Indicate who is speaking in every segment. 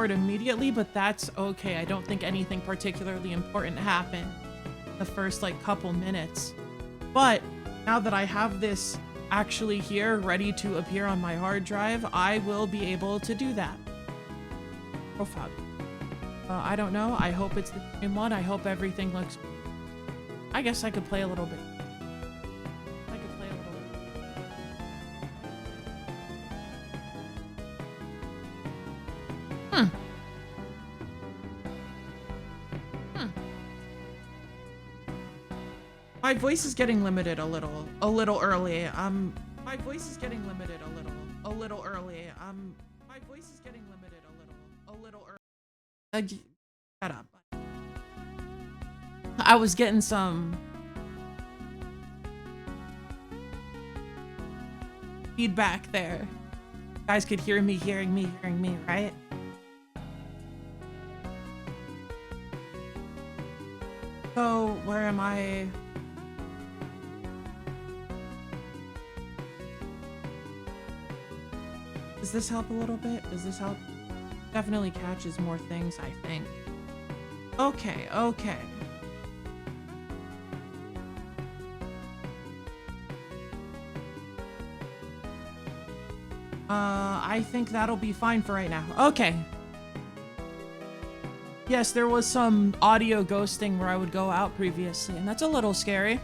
Speaker 1: start immediately, but that's okay. I don't think anything particularly important happened the first like couple minutes. But now that I have this actually here ready to appear on my hard drive, I will be able to do that. Profile. I don't know. I hope it's the same one. I hope everything looks... I guess I could play a little bit. I could play a little bit. My voice is getting limited a little early. My voice is getting limited a little early. My voice is getting limited a little early. Shut up. I was getting some feedback there. You guys could hear me, hearing me, right? So, where am I? Does this help a little bit? Does this help? Definitely catches more things, I think. Okay, okay. I think that'll be fine for right now. Okay. Yes, there was some audio ghosting where I would go out previously, and that's a little scary.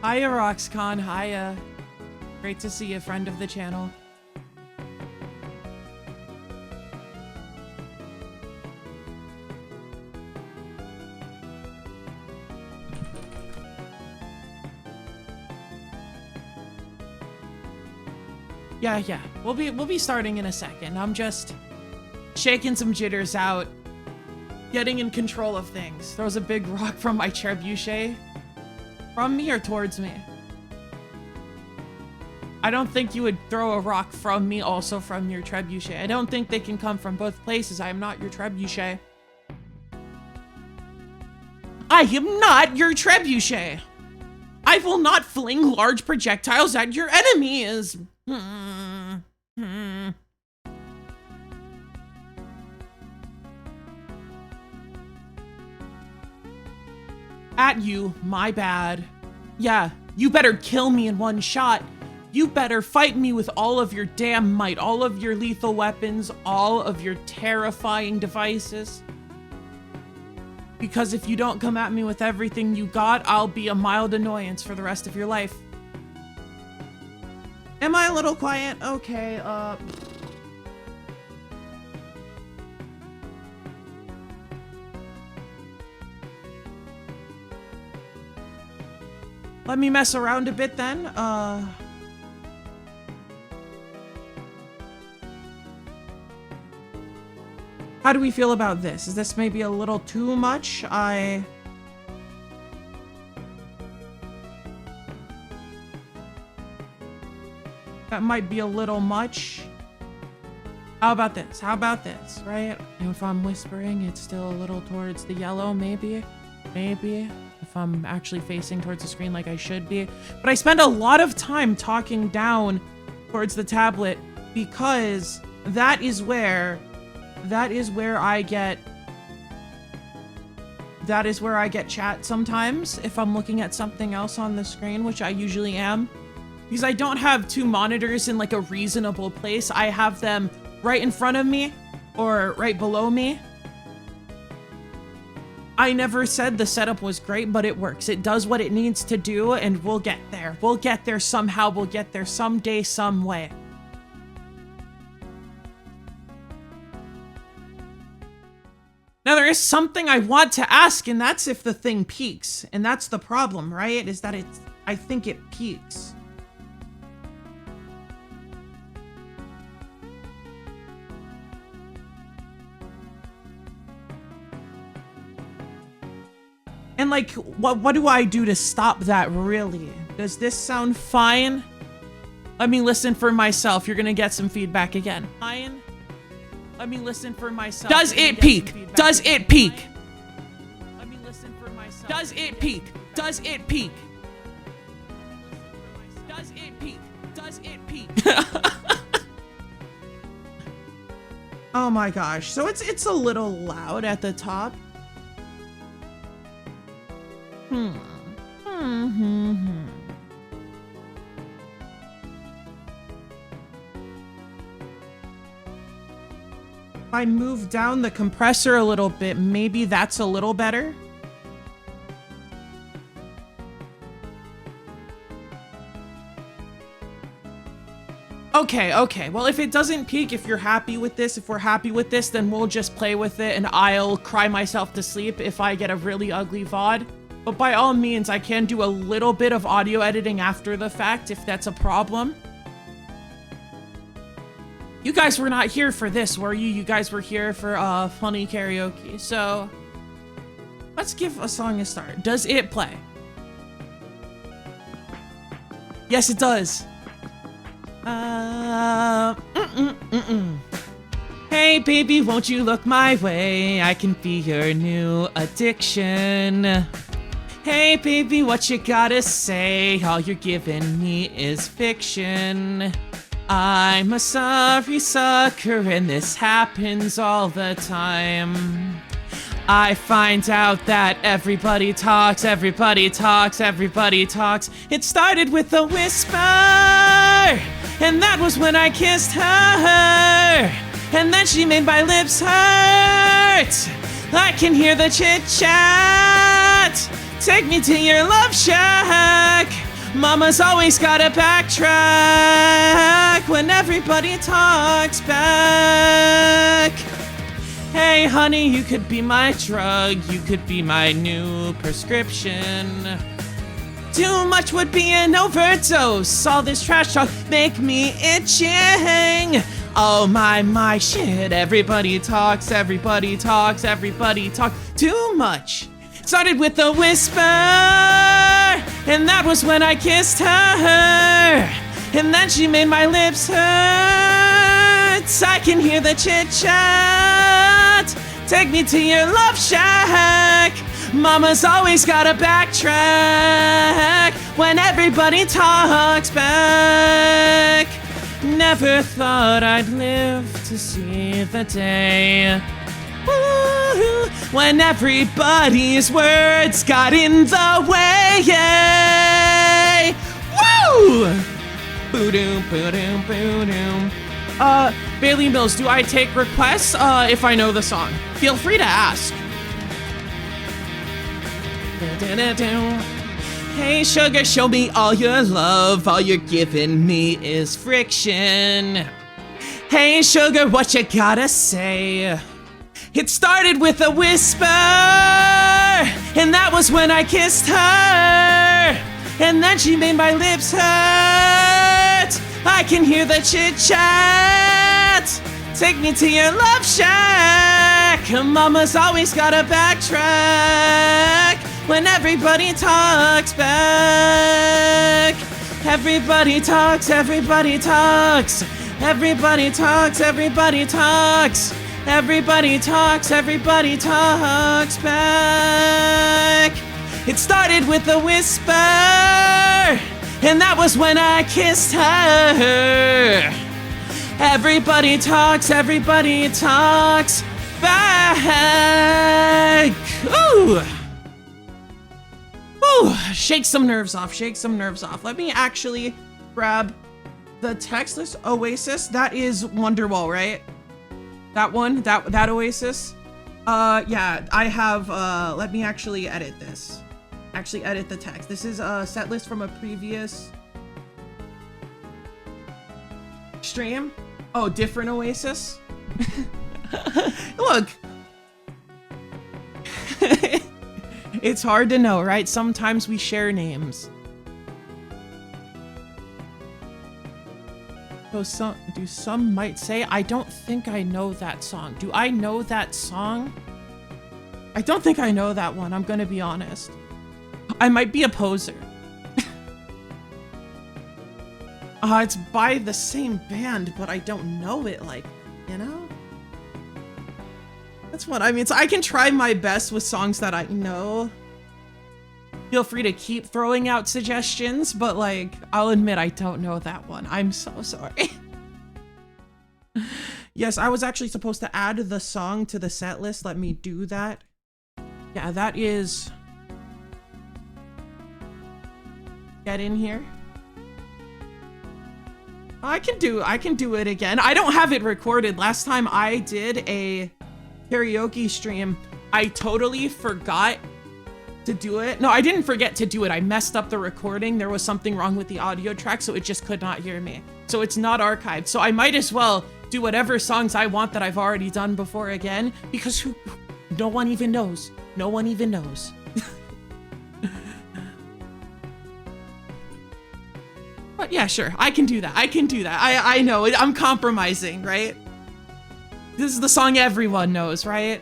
Speaker 1: Hiya, Roxcon. Hiya. Great to see you, friend of the channel. Yeah. We'll be starting in a second. I'm just shaking some jitters out, getting in control of things. Throws a big rock from my trebuchet. From me or towards me? I don't think you would throw a rock from me, also from your trebuchet. I don't think they can come from both places. I am not your trebuchet. I am not your trebuchet. I will not fling large projectiles at your enemies. At you, my bad. Yeah, you better kill me in one shot. You better fight me with all of your damn might, all of your lethal weapons, all of your terrifying devices. Because if you don't come at me with everything you got, I'll be a mild annoyance for the rest of your life. Am I a little quiet? Okay, let me mess around a bit then. How do we feel about this? Is this maybe a little too much? That might be a little much. How about this? How about this, right? And if I'm whispering, it's still a little towards the yellow, maybe. If I'm actually facing towards the screen like I should be. But I spend a lot of time talking down towards the tablet because that is where I get chat sometimes if I'm looking at something else on the screen, which I usually am. Because I don't have two monitors in like a reasonable place. I have them right in front of me or right below me. I never said the setup was great, but it works. It does what it needs to do, and we'll get there. We'll get there somehow. We'll get there someday, some way. Now, there is something I want to ask, and that's if the thing peaks. And that's the problem, right? Is that I think it peaks. And like, what do I do to stop that, really? Does this sound fine? Let me listen for myself. You're gonna get some feedback again. Fine? Let me listen for myself.
Speaker 2: Does it peak? Does it peak?
Speaker 1: Let me listen for myself.
Speaker 2: Does it peak? Does it peak? Does it peak? Does it peak?
Speaker 1: Oh my gosh. So it's a little loud at the top. If I move down the compressor a little bit, maybe that's a little better. Okay. Well, if it doesn't peak, if you're happy with this, if we're happy with this, then we'll just play with it and I'll cry myself to sleep if I get a really ugly VOD. But by all means, I can do a little bit of audio editing after the fact if that's a problem. You guys were not here for this, were you? You guys were here for funny karaoke. So let's give a song a start. Does it play? Yes, it does. Hey baby, won't you look my way? I can be your new addiction. Hey baby, what you gotta say? All you're giving me is fiction. I'm a sorry sucker and this happens all the time. I find out that everybody talks. It started with a whisper, and that was when I kissed her. And then she made my lips hurt. I can hear the chit chat. Take me to your love shack. Mama's always gotta backtrack when everybody talks back. Hey honey, you could be my drug, you could be my new prescription. Too much would be an overdose, all this trash talk make me itching. Oh my shit, everybody talks too much. Started with a whisper, and that was when I kissed her. And then she made my lips hurt. I can hear the chit chat. Take me to your love shack. Mama's always gotta backtrack when everybody talks back. Never thought I'd live to see the day when everybody's words got in the way. Woo! Boo-doom, boo-doom, boo-doom. Bailey Mills, do I take requests if I know the song? Feel free to ask. Hey sugar, show me all your love. All you're giving me is friction. Hey sugar, what you gotta say? It started with a whisper, and that was when I kissed her. And then she made my lips hurt. I can hear the chit chat. Take me to your love shack. Mama's always gotta backtrack when everybody talks back. Everybody talks. Everybody talks back. It started with a whisper, and that was when I kissed her. Everybody talks back. Ooh. Ooh, shake some nerves off. Let me actually grab the text list. Oasis, that is Wonderwall, right? That one, that Oasis. Yeah, I have, let me actually edit this. Actually edit the text. This is a set list from a previous stream. Oh, different Oasis? Look. It's hard to know, right? Sometimes we share names. So some might say, I don't think I know that song. Do I know that song? I don't think I know that one, I'm gonna be honest. I might be a poser. It's by the same band, but I don't know it, like, you know? That's what I mean. So I can try my best with songs that I know. Feel free to keep throwing out suggestions, but like, I'll admit I don't know that one. I'm so sorry. Yes, I was actually supposed to add the song to the set list. Let me do that. Yeah, that is... Get in here. I can do it again. I don't have it recorded. Last time I did a karaoke stream, I totally forgot to do it. No, I didn't forget to do it. I messed up the recording. There was something wrong with the audio track, so it just could not hear me. So it's not archived. So I might as well do whatever songs I want that I've already done before again, because no one even knows. No one even knows. But yeah, sure. I can do that. I can do that. I know. I'm compromising, right? This is the song everyone knows, right?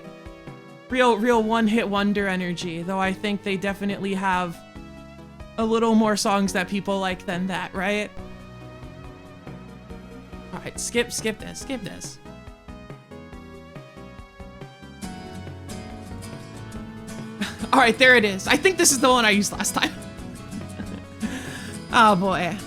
Speaker 1: Real one-hit wonder energy, though I think they definitely have a little more songs that people like than that, right? All right, skip this. All right, there it is. I think this is the one I used last time. Oh boy.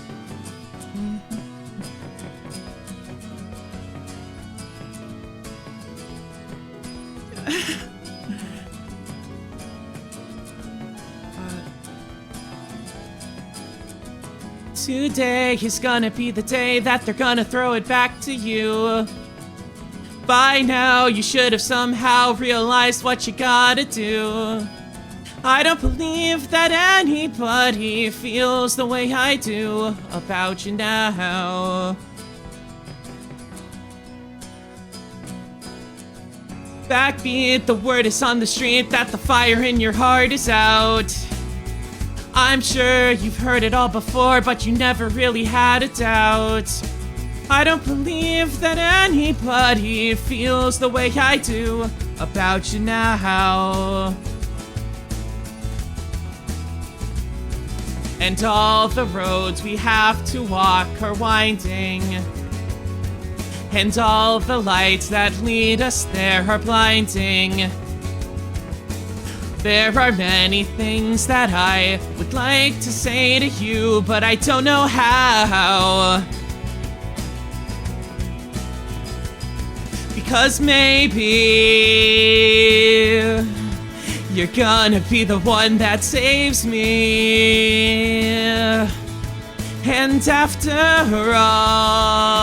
Speaker 1: Today is gonna be the day that they're gonna throw it back to you. By now, you should have somehow realized what you gotta do. I don't believe that anybody feels the way I do about you now. Backbeat, the word is on the street that the fire in your heart is out. I'm sure you've heard it all before, but you never really had a doubt. I don't believe that anybody feels the way I do about you now. And all the roads we have to walk are winding, and all the lights that lead us there are blinding. There are many things that I would like to say to you, but I don't know how. Because maybe you're gonna be the one that saves me. And after all,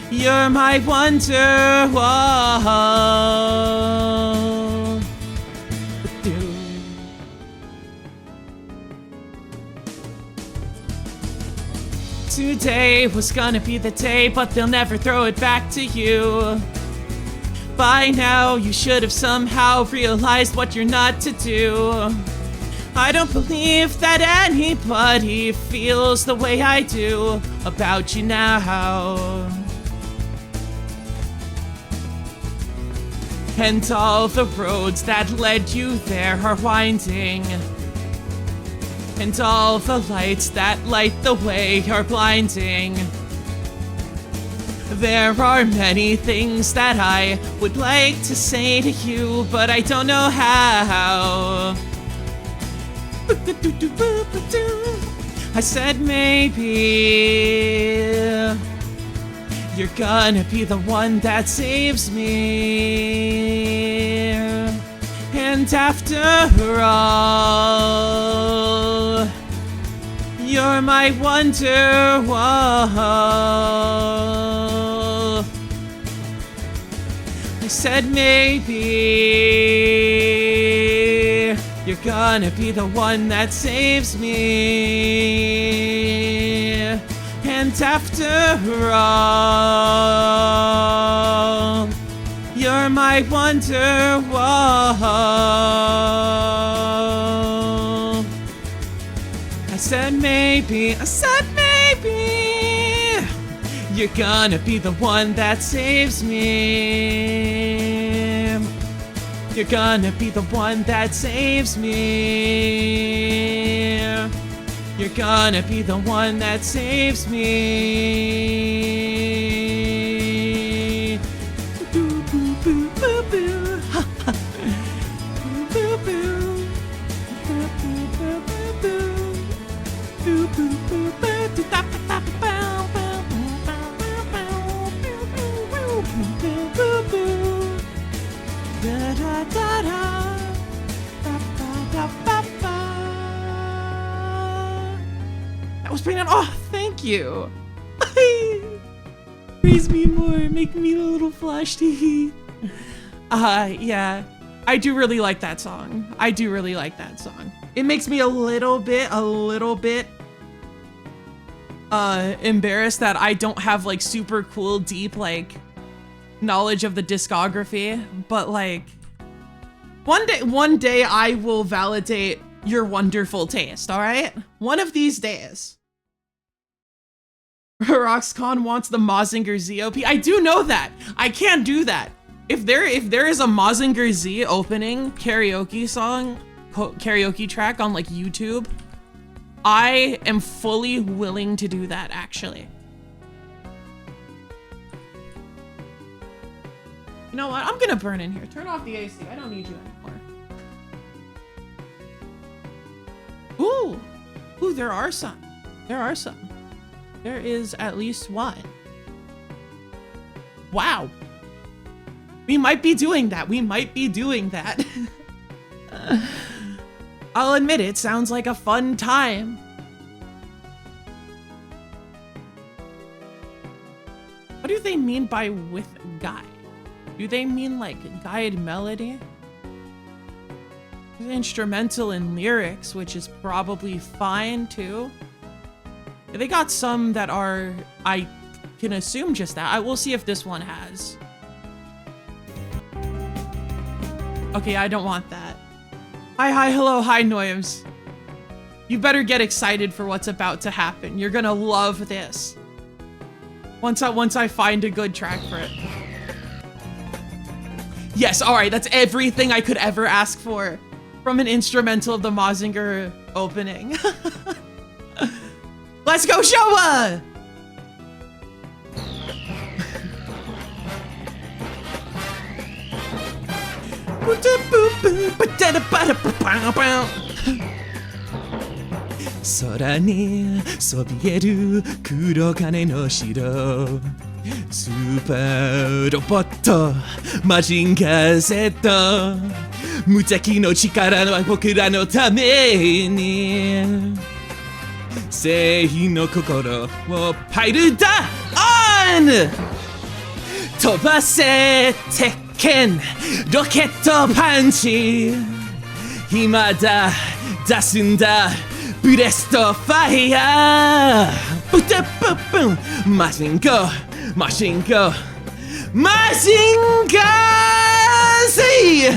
Speaker 1: you're my wonderwall. Today was gonna be the day, but they'll never throw it back to you. By now, you should have somehow realized what you're not to do. I don't believe that anybody feels the way I do about you now. And all the roads that led you there are winding, and all the lights that light the way are blinding. There are many things that I would like to say to you, but I don't know how. I said maybe you're gonna be the one that saves me. And after all, you're my wonderwall. I said maybe you're gonna be the one that saves me. And after all, you're my wonderwall. I said maybe you're gonna be the one that saves me. You're gonna be the one that saves me. You're gonna be the one that saves me. Da, da, da, da. Da, da, da, ba, ba. That was pretty. Oh, thank you. Praise me more, make me a little flashy. Yeah, I do really like that song. I do really like that song. It makes me a little bit embarrassed that I don't have like super cool, deep, like knowledge of the discography, but like one day I will validate your wonderful taste, all right? One of these days. Roxcon wants the Mazinger Z OP. I do know that. I can't do that. If there is a Mazinger Z opening karaoke song, karaoke track on like YouTube, I am fully willing to do that actually. You know what? I'm gonna burn in here. Turn off the AC. I don't need you anymore. Ooh, there are some. There are some. There is at least one. Wow. We might be doing that. We might be doing that. I'll admit it sounds like a fun time. What do they mean by with guide? Do they mean like guide melody? There's instrumental and lyrics, which is probably fine too. They got some that are, I can assume just that. I will see if this one has. Okay, I don't want that. Hi, hello, hi, Noyams. You better get excited for what's about to happen. You're gonna love this. Once I find a good track for it. Yes, all right, that's everything I could ever ask for from an instrumental of the Mazinger opening. Let's go, Showa! Sora ni sobieru kuro kane no shiro Super robot Mazinger Z Muteki no chikara no bokura no tame ni Sei no kokoro wo pairu da on! Tobase tekken rocket punch Himada dasunda Breast fire! Machine go! Machine go! Machine go! See!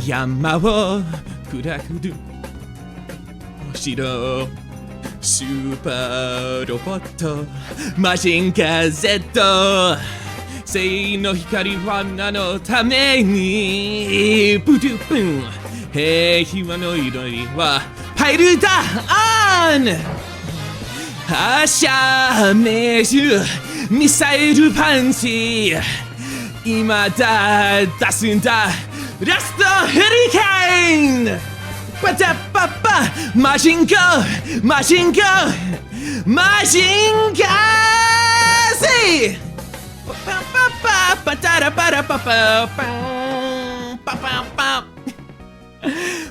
Speaker 1: Yama wo kurakuru Shiro Super robot Mazinger Z Sei no hikari wa na no tame ni Budu bun Heiwa no iroi wa pairu da on Asha meiju Missile punch Imada dasunda Last hurricane Machine go! Machine go! Machine go! See!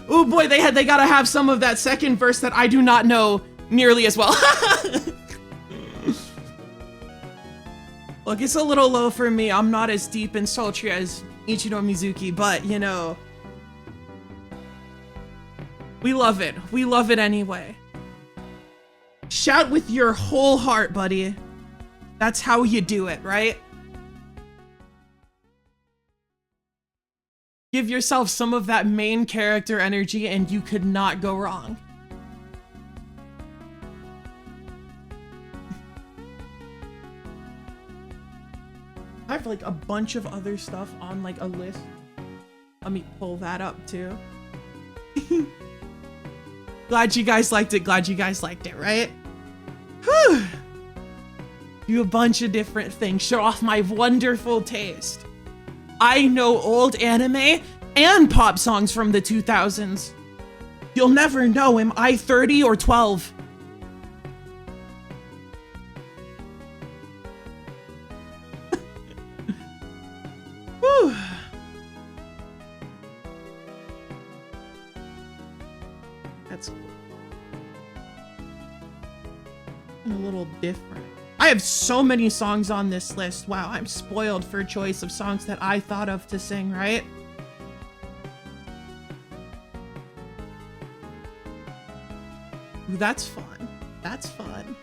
Speaker 1: Oh boy, they gotta have some of that second verse that I do not know nearly as well. Look, it's a little low for me. I'm not as deep and sultry as Ichiro Mizuki, but you know, we love it. We love it anyway. Shout with your whole heart, buddy. That's how you do it, right? Give yourself some of that main character energy and you could not go wrong. I have like a bunch of other stuff on like a list. Let me pull that up too. Glad you guys liked it. Glad you guys liked it, right? Whew. Do a bunch of different things. Show off my wonderful taste. I know old anime and pop songs from the 2000s. You'll never know, am I 30 or 12? Whew. That's a little different. I have so many songs on this list. Wow, I'm spoiled for choice of songs that I thought of to sing, right? Ooh, that's fun. That's fun.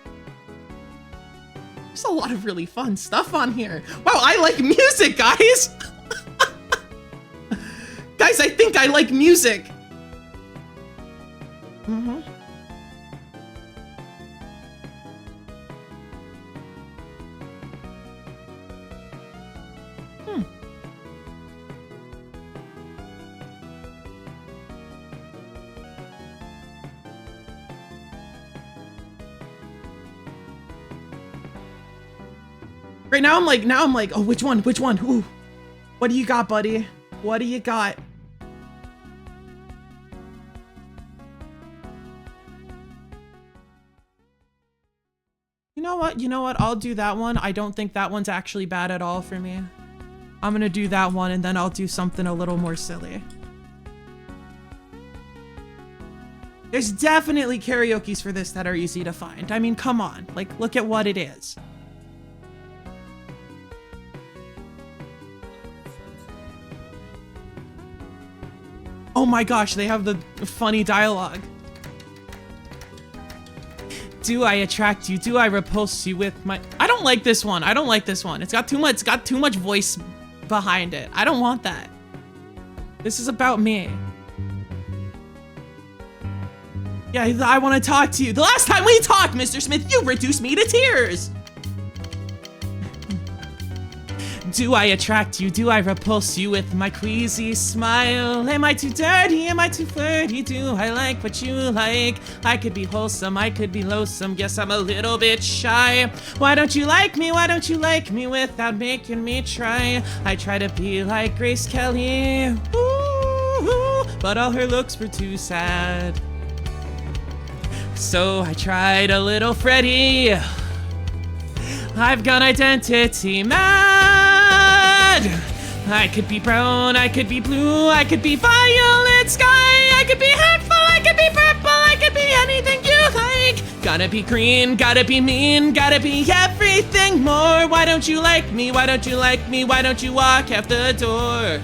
Speaker 1: There's a lot of really fun stuff on here. Wow, I like music, guys! Guys, I think I like music. Mm-hmm. Right now I'm like, oh, which one? Ooh. What do you got, buddy? What do you got? You know what? I'll do that one. I don't think that one's actually bad at all for me. I'm gonna do that one and then I'll do something a little more silly. There's definitely karaokes for this that are easy to find. I mean, come on. Like, look at what it is. Oh my gosh, they have the funny dialogue. Do I attract you? Do I repulse you with my... I don't like this one. I don't like this one. It's got too much voice behind it. I don't want that. This is about me. Yeah, I want to talk to you. The last time we talked, Mr. Smith, you reduced me to tears. Do I attract you? Do I repulse you with my queasy smile? Am I too dirty? Am I too flirty? Do I like what you like? I could be wholesome, I could be loathsome. Guess I'm a little bit shy. Why don't you like me? Why don't you like me without making me try? I try to be like Grace Kelly, ooh, but all her looks were too sad. So I tried a little Freddie. I've gone identity mad. I could be brown, I could be blue, I could be violet sky, I could be hurtful, I could be purple, I could be anything you like. Gotta be green, gotta be mean, gotta be everything more. Why don't you like me? Why don't you like me? Why don't you walk out the door?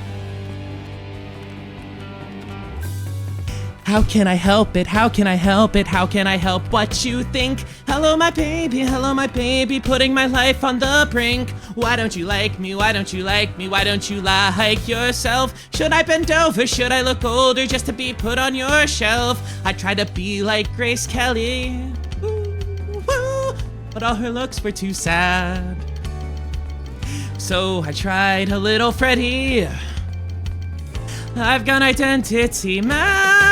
Speaker 1: How can I help it? How can I help it? How can I help what you think? Hello my baby, putting my life on the brink. Why don't you like me? Why don't you like me? Why don't you like yourself? Should I bend over? Should I look older just to be put on your shelf? I try to be like Grace Kelly, ooh, but all her looks were too sad. So I tried a little Freddie. I've gone identity mad.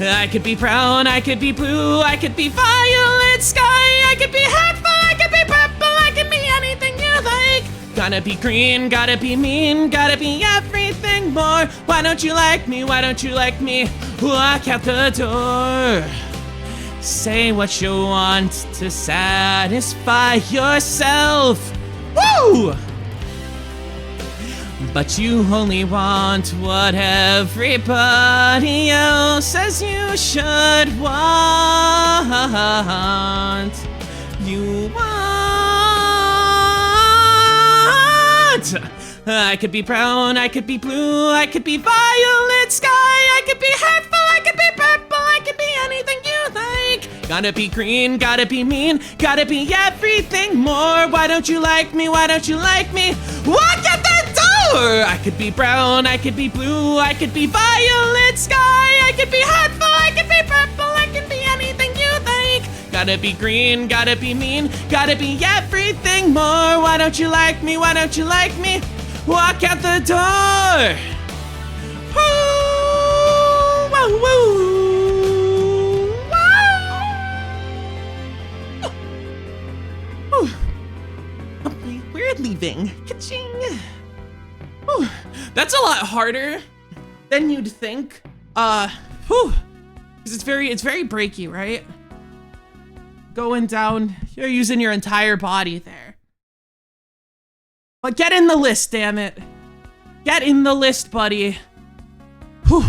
Speaker 1: I could be brown, I could be blue, I could be violet sky, I could be hurtful, I could be purple, I could be anything you like. Gotta be green, gotta be mean, gotta be everything more. Why don't you like me? Why don't you like me? Walk out the door. Say what you want to satisfy yourself. Woo! But you only want what everybody else says you should want. You want. I could be brown, I could be blue, I could be violet sky, I could be hurtful, I could be purple, I could be anything you like. Gotta be green, gotta be mean, gotta be everything more. Why don't you like me? Why don't you like me? Walk out the door! I could be brown, I could be blue, I could be violet sky, I could be hurtful, I could be purple, I could be anything you like. Gotta be green, gotta be mean, gotta be everything more. Why don't you like me? Why don't you like me? Walk out the door! Woo! Woo! Woo! Woo! We're leaving. Ka-ching! Whew. That's a lot harder than you'd think. Whew. Because it's very breaky, right? Going down, you're using your entire body there. But get in the list, damn it. Get in the list, buddy. Whew.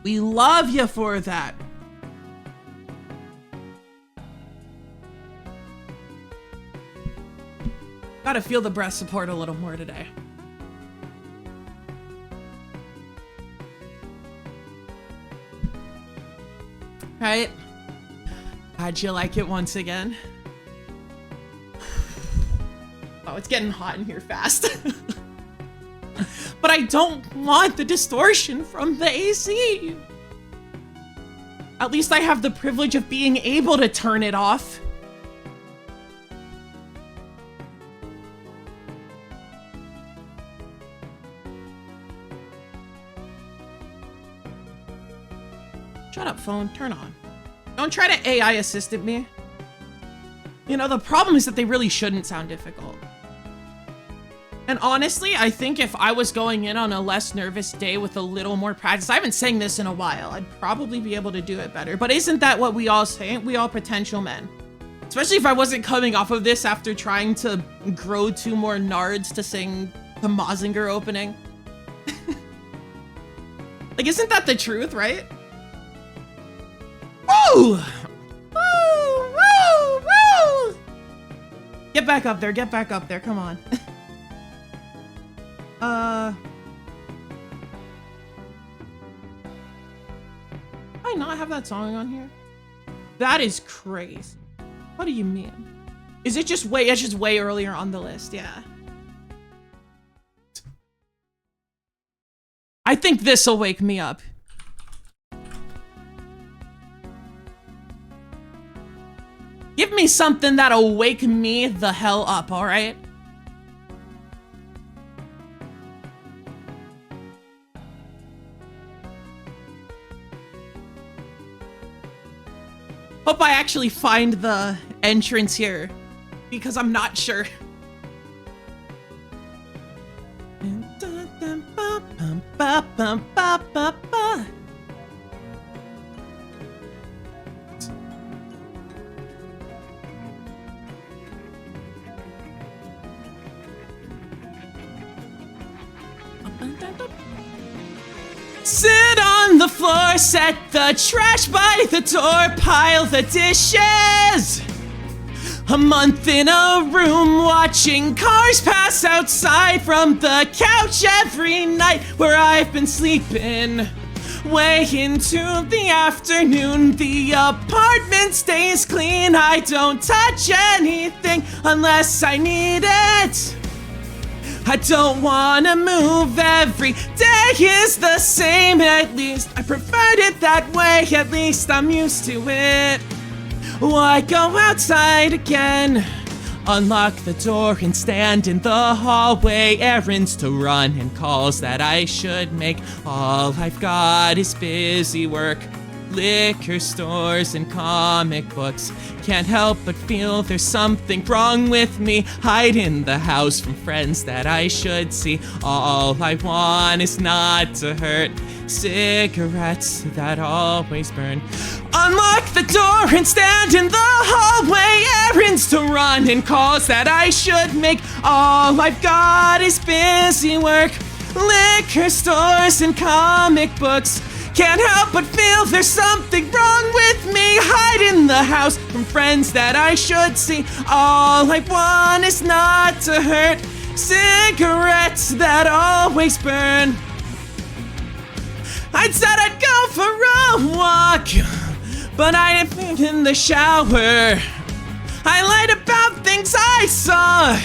Speaker 1: We love you for that. Gotta feel the breast support a little more today. Right? How'd you like it once again? Oh, it's getting hot in here fast. But I don't want the distortion from the AC. At least I have the privilege of being able to turn it off. Shut up, phone. Turn on. Don't try to AI assist me. You know, the problem is that they really shouldn't sound difficult. And honestly, I think if I was going in on a less nervous day with a little more practice, I haven't sang this in a while, I'd probably be able to do it better. But isn't that what we all say? We all potential men. Especially if I wasn't coming off of this after trying to grow 2 more nards to sing the Mazinger opening. Like, isn't that the truth, right? Woo! Woo! Woo! Woo! Get back up there, get back up there, come on. I not have that song on here? That is crazy. What do you mean? Is it just way, it's just way earlier on the list, yeah. I think this'll wake me up. Give me something that'll wake me the hell up, all right? Hope I actually find the entrance here, because I'm not sure. Sit on the floor, set the trash by the door, pile the dishes. A month in a room, watching cars pass outside from the couch every night where I've been sleeping. Way into the afternoon, the apartment stays clean. I don't touch anything unless I need it. I don't wanna move, every day is the same. At least I preferred it that way, at least I'm used to it. Why go outside again? Unlock the door and stand in the hallway. Errands to run and calls that I should make. All I've got is busy work, liquor stores and comic books. Can't help but feel there's something wrong with me. Hide in the house from friends that I should see. All I want is not to hurt. Cigarettes that always burn. Unlock the door and stand in the hallway. Errands to run and calls that I should make. All I've got is busy work, liquor stores and comic books. Can't help but feel there's something wrong with me. Hide in the house from friends that I should see. All I want is not to hurt. Cigarettes that always burn. I said I'd go for a walk, but I ain't been in the shower. I lied about things I saw.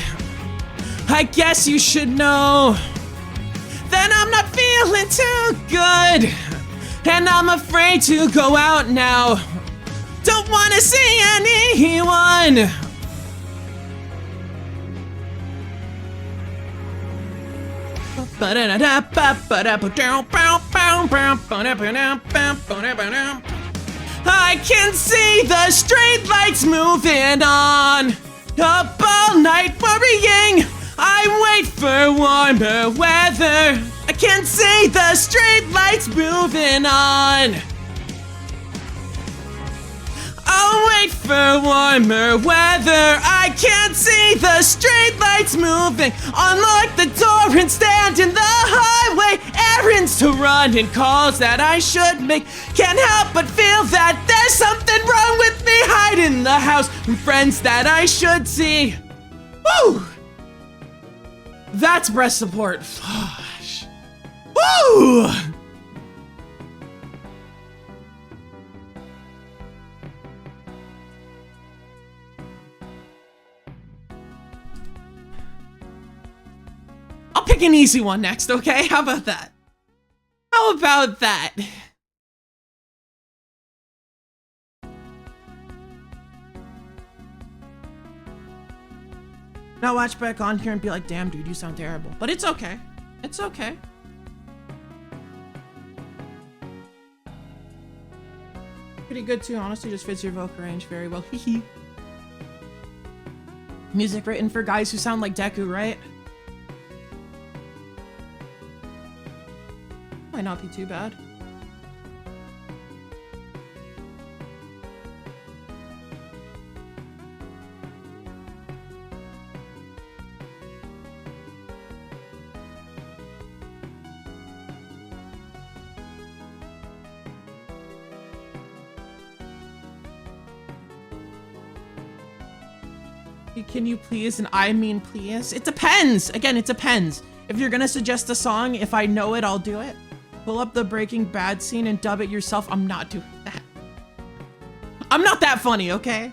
Speaker 1: I guess you should know that I'm not feeling too good, and I'm afraid to go out now. Don't wanna see anyone. I can see the street lights moving on. Up all night worrying
Speaker 2: I wait for warmer weather. I can see the street lights moving on. I'll wait for warmer weather. I can't see the street lights moving. Unlock the door and stand in the highway. Errands to run and calls that I should make. Can't help but feel that there's something wrong with me. Hide in the house from friends that I should see. Woo! That's breast support. Gosh. Woo! I'll pick an easy one next, okay? How about that? How about that? Now watch back on here and be like, damn dude, you sound terrible. But it's okay. It's okay. Pretty good too, honestly, just fits your vocal range very well. Hee. Music written for guys who sound like Deku, right? Might not be too bad. Can you please, and I mean please? It depends! Again, it depends. If you're gonna suggest a song, if I know it, I'll do it. Pull up the Breaking Bad scene and dub it yourself. I'm not doing that. I'm not that funny, okay?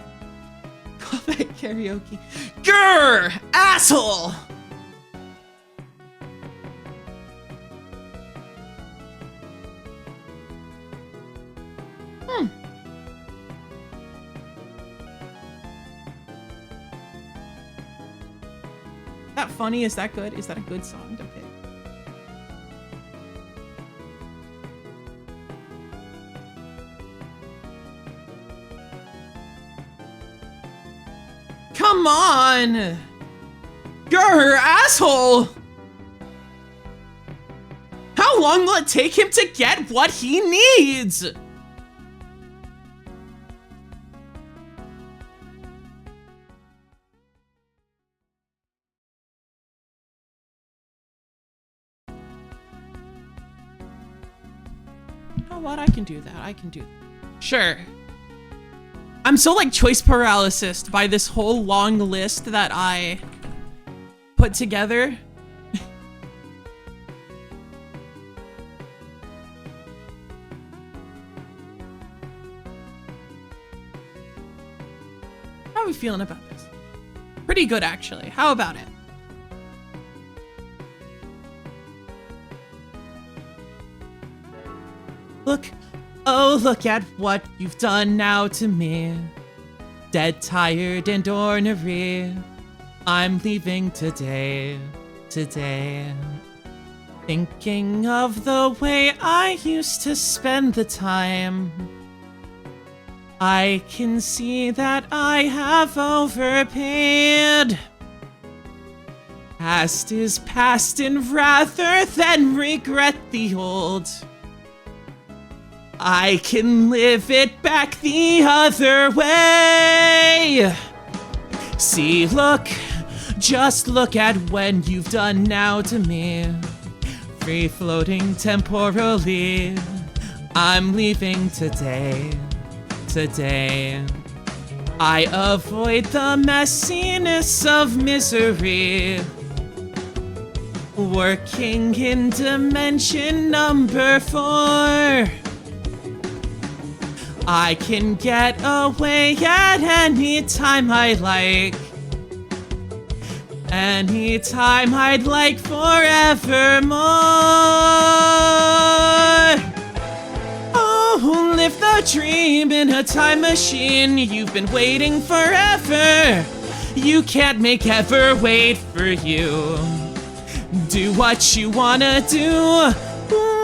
Speaker 2: Call that karaoke. Grr! Asshole! That funny? Is that good? Is that a good song to pick? Come on! You're asshole! How long will it take him to get what he needs? You know what? I can do that. I can do that. Sure. I'm so like choice paralysis by this whole long list that I put together. How are we feeling about this? Pretty good, actually. How about it? Look, oh, look at what you've done now to me. Dead, tired, and ornery. I'm leaving today, today. Thinking of the way I used to spend the time. I can see that I have overpaid. Past is past, and rather than regret the old, I can live it back the other way. See, look, just look at when you've done now to me. Free floating temporally. I'm leaving today, today. I avoid the messiness of misery. Working in dimension number 4. I can get away at any time I like. Anytime I'd like forevermore. Oh, live the dream in a time machine. You've been waiting forever. You can't make ever wait for you. Do what you wanna do.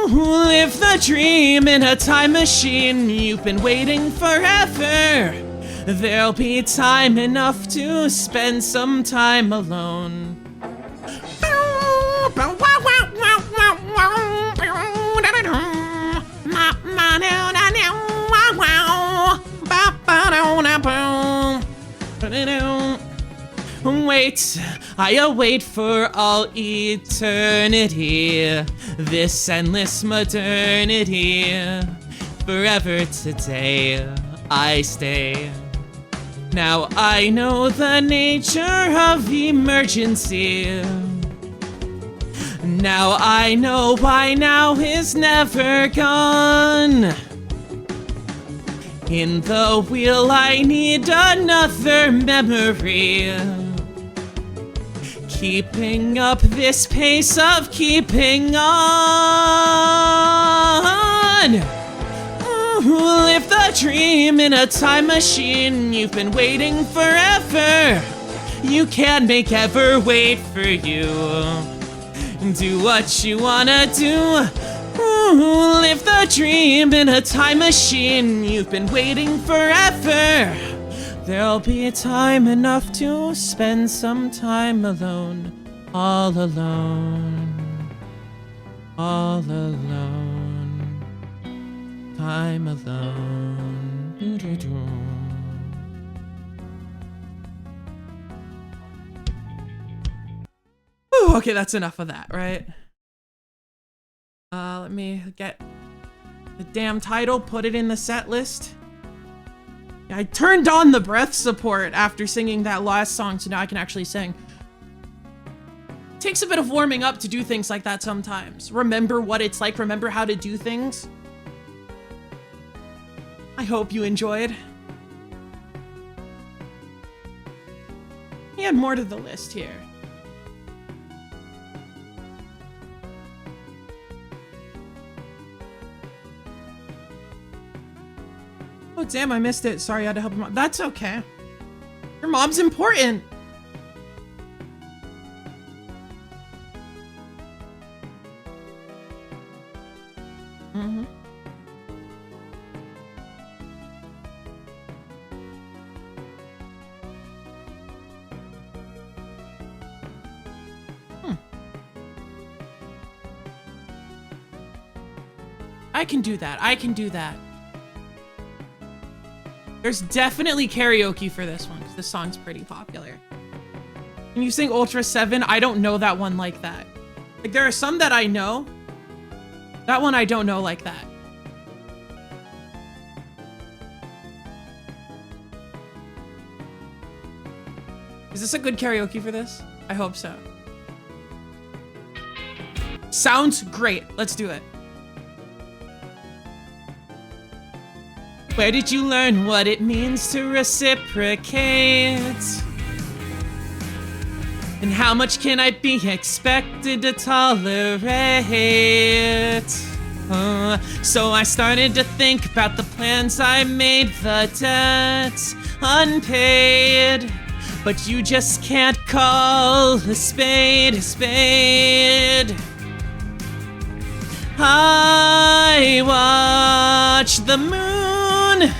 Speaker 2: Live the dream in a time machine. You've been waiting forever. There'll be time enough to spend some time alone. wait, I await for all eternity, this endless modernity. Forever today, I stay. Now I know the nature of emergency. Now I know why now is never gone. In the wheel I need another memory. Keeping up this pace of keeping on. Ooh, live the dream in a time machine. You've been waiting forever. You can't make ever wait for you. Do what you wanna do. Ooh, live the dream in a time machine. You've been waiting forever. There'll be time enough to spend some time alone. All alone. All alone. Time alone. Doo-doo-doo. Ooh, okay, that's enough of that, right? Let me get the damn title, put it in the set list. I turned on the breath support after singing that last song, so now I can actually sing. It takes a bit of warming up to do things like that sometimes. Remember what it's like, remember how to do things. I hope you enjoyed. We had more to the list here. Oh, damn, I missed it. Sorry, I had to help him out. That's okay. Your mom's important. Mm-hmm. I can do that. I can do that. There's definitely karaoke for this one, because this song's pretty popular. Can you sing Ultra 7? I don't know that one like that. Like, there are some that I know. That one I don't know like that. Is this a good karaoke for this? I hope so. Sounds great. Let's do it. Where did you learn what it means to reciprocate? And how much can I be expected to tolerate? So I started to think about the plans I made, the debts unpaid. But you just can't call a spade a spade. I watch the moon,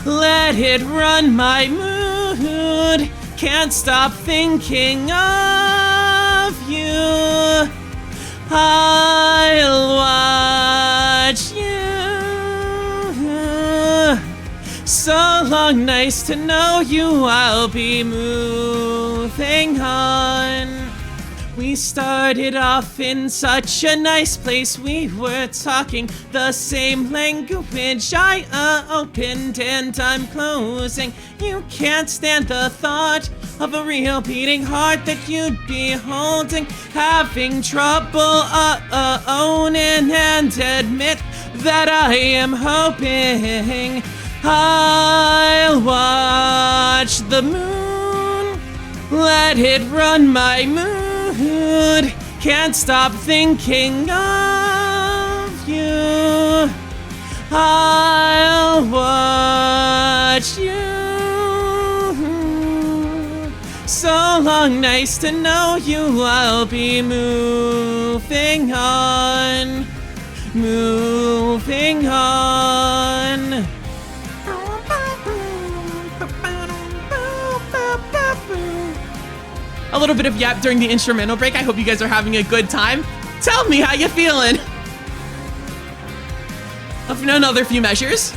Speaker 2: let it run my mood. Can't stop thinking of you. I'll watch you. So long, nice to know you. I'll be moving on. We started off in such a nice place. We were talking the same language. I opened and I'm closing. You can't stand the thought of a real beating heart that you'd be holding. Having trouble owning and admit that I am hoping I'll watch the moon, let it run my mood. Can't stop thinking of you. I'll watch you. So long, nice to know you. I'll be moving on. Moving on. A little bit of yap during the instrumental break. I hope you guys are having a good time. Tell me how you feeling. Of another few measures.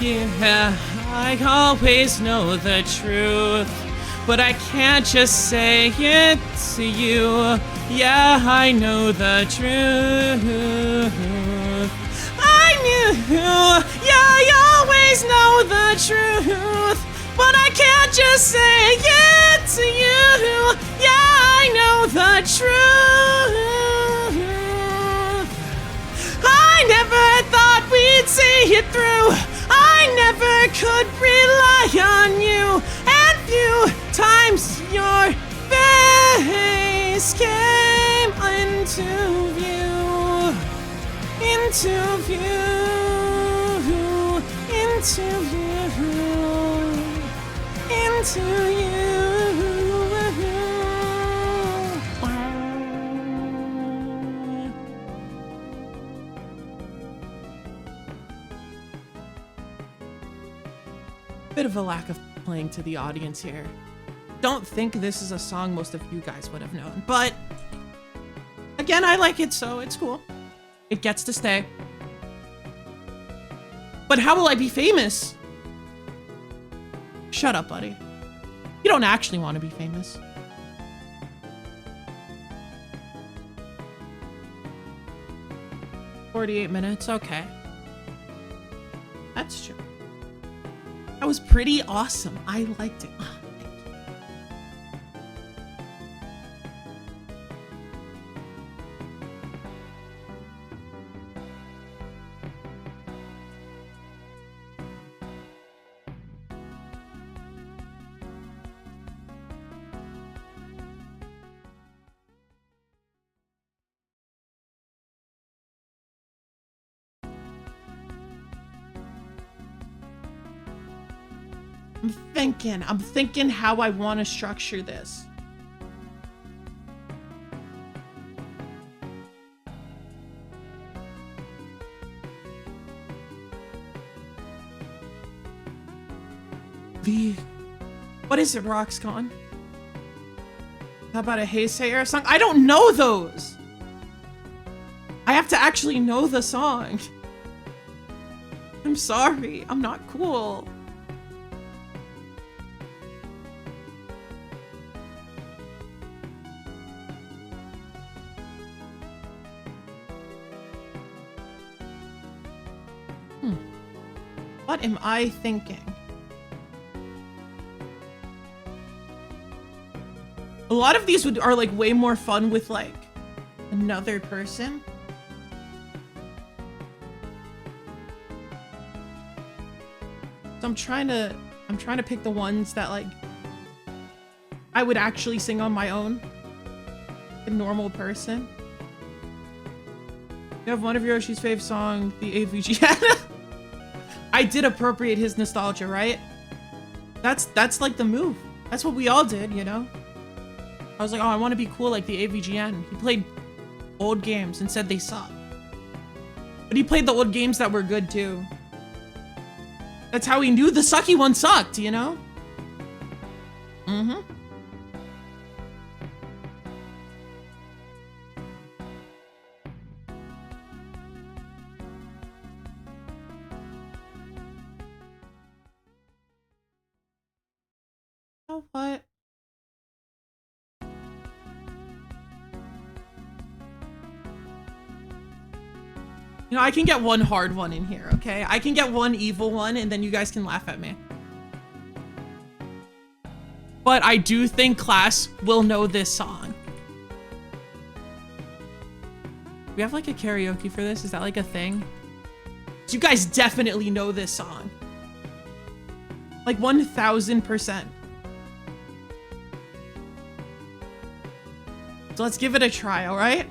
Speaker 2: Yeah, I always know the truth, but I can't just say it to you. Yeah, I know the truth. I knew, yeah, I always know the truth, but I can't just say it to you. Yeah, I know the truth. I never thought we'd see it through. I never could rely on you. And few times your face came into view. Into view. Into view. Into you.
Speaker 1: Bit of a lack of playing to the audience here. Don't think this is a song most of you guys would have known, but again, I like it, so it's cool. It gets to stay. But how will I be famous? Shut up, buddy. You don't actually want to be famous. "48 minutes, okay. That's true. That was pretty awesome. I liked it. Oh, thank you. I'm thinking how I want to structure this. What is it, Roxcon? How about a Hey Sayer song? I don't know those. I have to actually know the song. I'm sorry, I'm not cool. What am I thinking? A lot of these are like way more fun with like another person. So I'm trying to pick the ones that like I would actually sing on my own. A normal person. You have one of Yoshi's fave song, the AVGN. I did appropriate his nostalgia, right? That's like the move. That's what we all did, you know? I was like, oh, I want to be cool like the AVGN. He played old games and said they suck. But he played the old games that were good too. That's how he knew the sucky one sucked, you know? Mm-hmm. Oh, what? You know, I can get one hard one in here, okay? I can get one evil one, and then you guys can laugh at me. But I do think class will know this song. Do we have like a karaoke for this? Is that like a thing? You guys definitely know this song. Like 1000%. So let's give it a try, all right?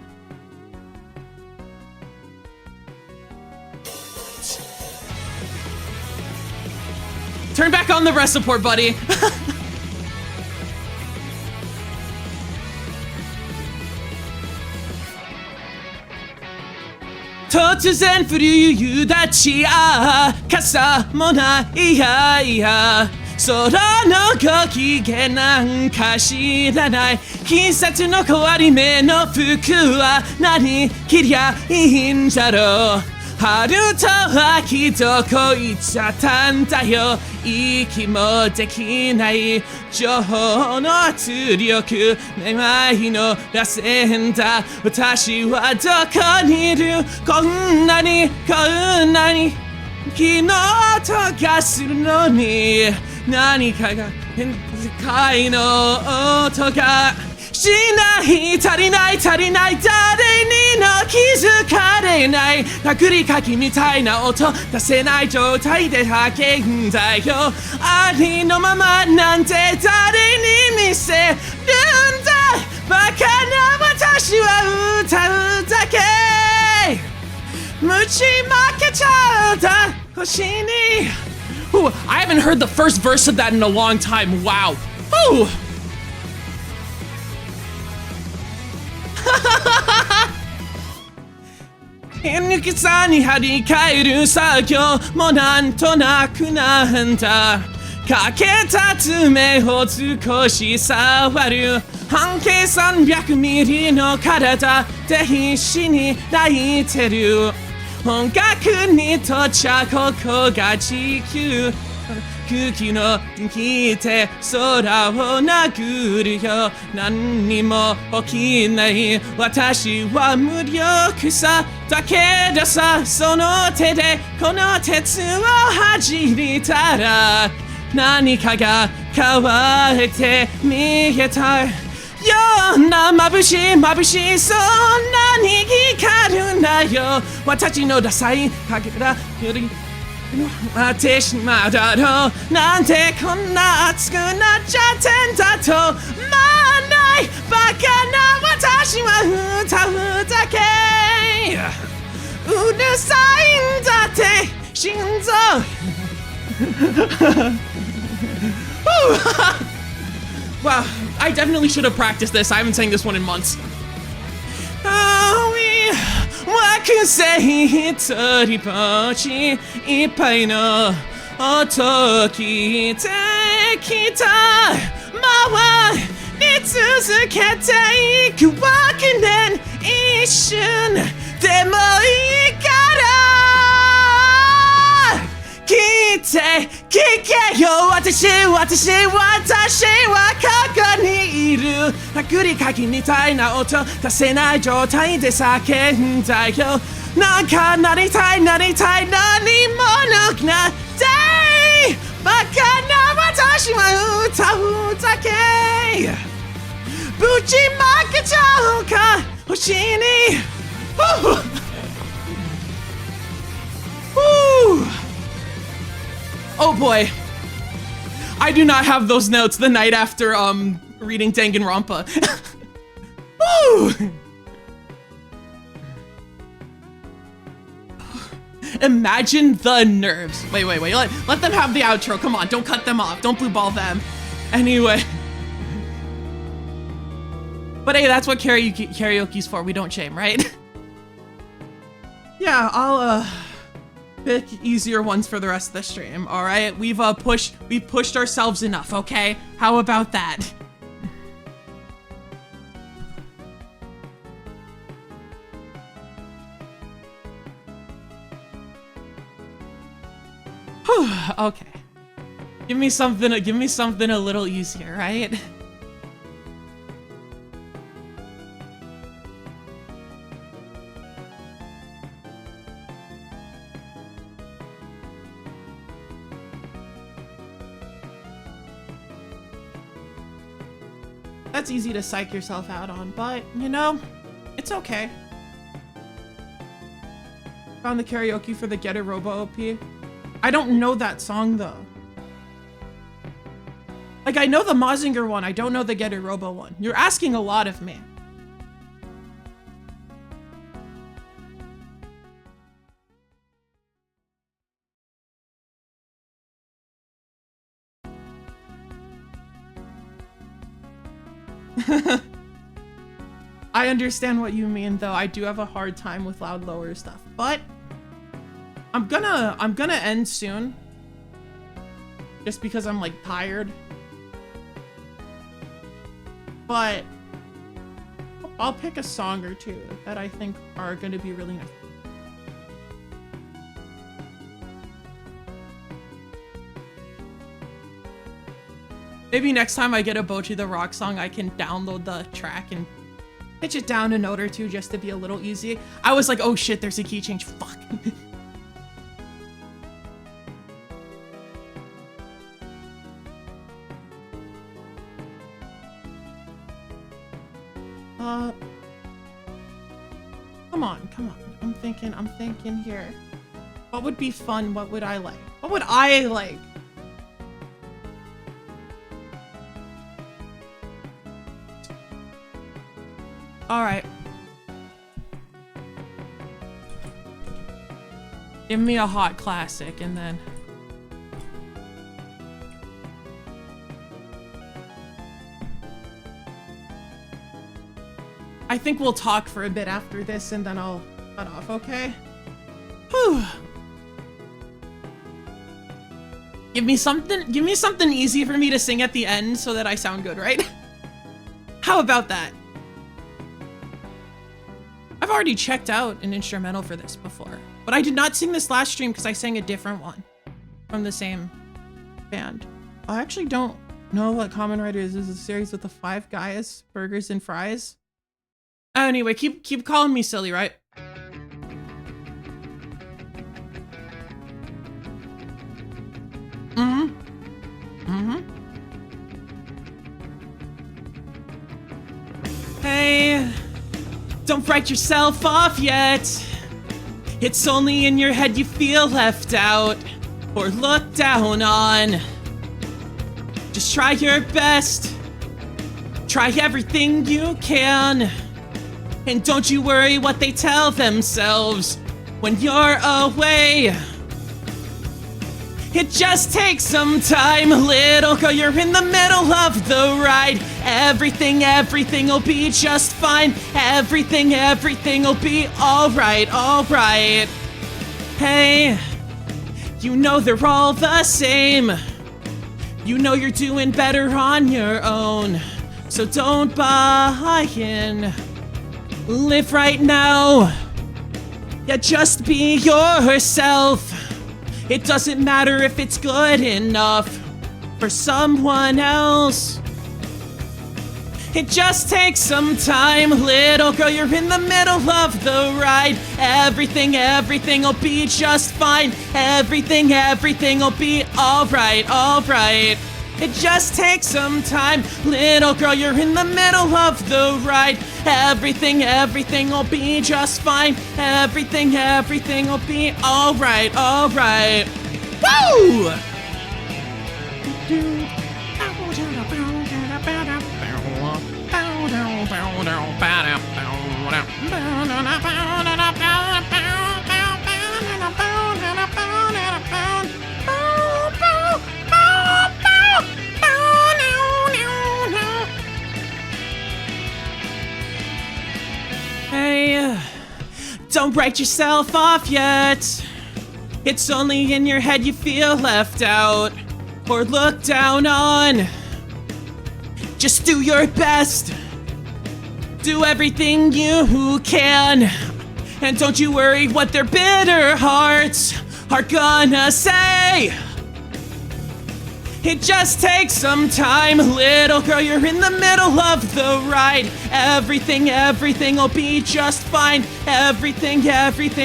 Speaker 1: Turn back on the rest support, buddy. 突然降る夕立ち傘もないやいや空のご機嫌なんか知らない季節の変わり目の服は何着りゃいいんだろう
Speaker 2: 春と秋どこ行っちゃったんだよ息もできない情報の圧力めまいのらせんだ私はどこにいるこんなに昨日音がするのに何かが世界の音がしない足りない誰にの気づかれない殴りかきみたいな音出せない状態で叫んだよありのままなんて誰に見せるんだバカな私は歌うだけ打ち負けちゃった星に Ooh, I haven't heard the first verse of that in a long time. Wow. Ooh.抜きさに張り替える作業もなんとなくなんだかけた爪を少し触る半径300ミリの体で必死に泣いてる音楽にとっちゃここが地球空気の聞いて空を殴るよ何にも起きない私は無力さだけどさその手でこの鉄を弾いたら何かが変わって見えたような眩しいそんなに光るなよ私のダサい影からより待ってしまうだろうなんてこんな熱くなっちゃってんだとまあないバカな私は歌うだけうるさいんだって心臓Wow, I definitely should have practiced this. I haven't sang this one in months. 惑星一人ぼっちいっぱいの音を聞いてきた回り続けていく億年一瞬でもいいから聞けよ私はここにいる殴りかきみたいな音出せない状態で叫んだよなんかなりたい何者なってバカな私は歌うだけぶちまけちゃうか星にOh boy, I do not have those notes the night after reading Danganronpa. Woo! Imagine the nerves. Wait. Let them have the outro. Come on, don't cut them off. Don't blue ball them. Anyway. But hey, that's what karaoke's for. We don't shame, right? Yeah, I'll pick easier ones for the rest of the stream. All right, we've pushed ourselves enough. Okay, how about that? Okay, give me something a little easier, right? That's easy to psych yourself out on, but, you know, it's okay. Found the karaoke for the Get It Robo OP. I don't know that song, though. Like, I know the Mazinger one, I don't know the Get It Robo one. You're asking a lot of me. I understand what you mean, though. I do have a hard time with loud lower stuff, but I'm gonna end soon, just because I'm like tired. But I'll pick a song or two that I think are gonna be really nice.
Speaker 1: Maybe next time I get a Bochi the Rock song, I can download the track and pitch it down a note or two just to be a little easy. I was like, oh shit, there's a key change. Fuck. Come on. I'm thinking here. What would be fun? What would I like? What would I like? All right. Give me a hot classic and then... I think we'll talk for a bit after this and then I'll cut off, okay? Whew. Give me something easy for me to sing at the end so that I sound good, right? How about that? I've already checked out an instrumental for this before, but I did not sing this last stream because I sang a different one from the same band. I actually don't know what Kamen Rider is. This is a series with the 5 guys, burgers and fries. Anyway, keep calling me silly, right? Hey, don't write yourself off yet. It's only in your head you feel left out or looked down on. Just try your best. Try everything you can. And don't you worry what they tell themselves when you're away. It just takes some time, little girl, you're in the middle of the ride. Everything will be just fine. Everything will be alright. Hey, you know they're all the same. You know you're doing better on your own. So don't buy in. Live right now. Yeah, just be yourself. It doesn't matter if it's good enough for someone else. It just takes some time, little girl, you're in the middle of the ride. Everything will be just fine. Everything will be alright. It just takes some time, little girl, you're in the middle of the ride. Everything will be just fine. Everything will be alright. Woo! Hey, don't write yourself off yet. It's only in your head you feel left out or looked down on. Just do your best. Do everything you can. And don't you worry what their bitter hearts are gonna say. It just takes some time, little girl, you're in the middle of the ride. Everything will be just fine. Everything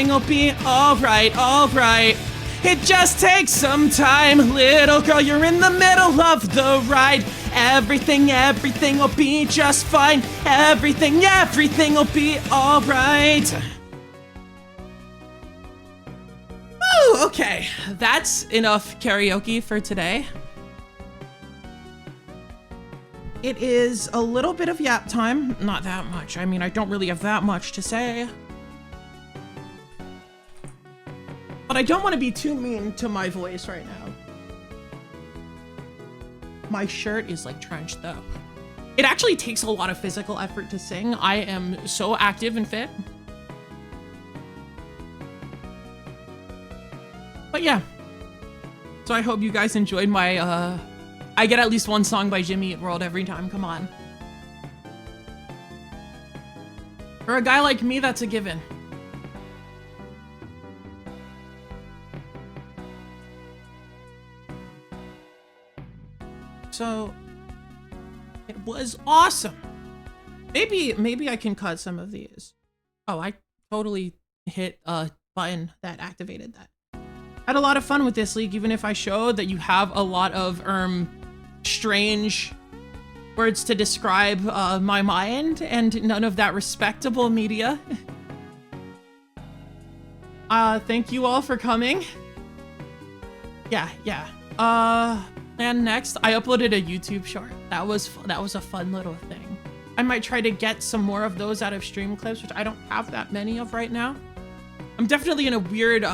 Speaker 1: will be alright. It just takes some time, little girl, you're in the middle of the ride. Everything will be just fine. Everything will be alright. Woo, okay, that's enough karaoke for today. It is a little bit of yap time. Not that much. I mean, I don't really have that much to say. But I don't want to be too mean to my voice right now. My shirt is like drenched though. It actually takes a lot of physical effort to sing. I am so active and fit. But yeah. So I hope you guys enjoyed my, I get at least one song by Jimmy Eat World every time, come on. For a guy like me, that's a given. So, It was awesome. Maybe I can cut some of these. Oh, I totally hit a button that activated that. I had a lot of fun with this, Leek, even if I showed that you have a lot of strange words to describe my mind and none of that respectable media. Thank you all for coming. Yeah. And next, I uploaded a YouTube short. That was a fun little thing. I might try to get some more of those out of stream clips, which I don't have that many of right now. I'm definitely in a weird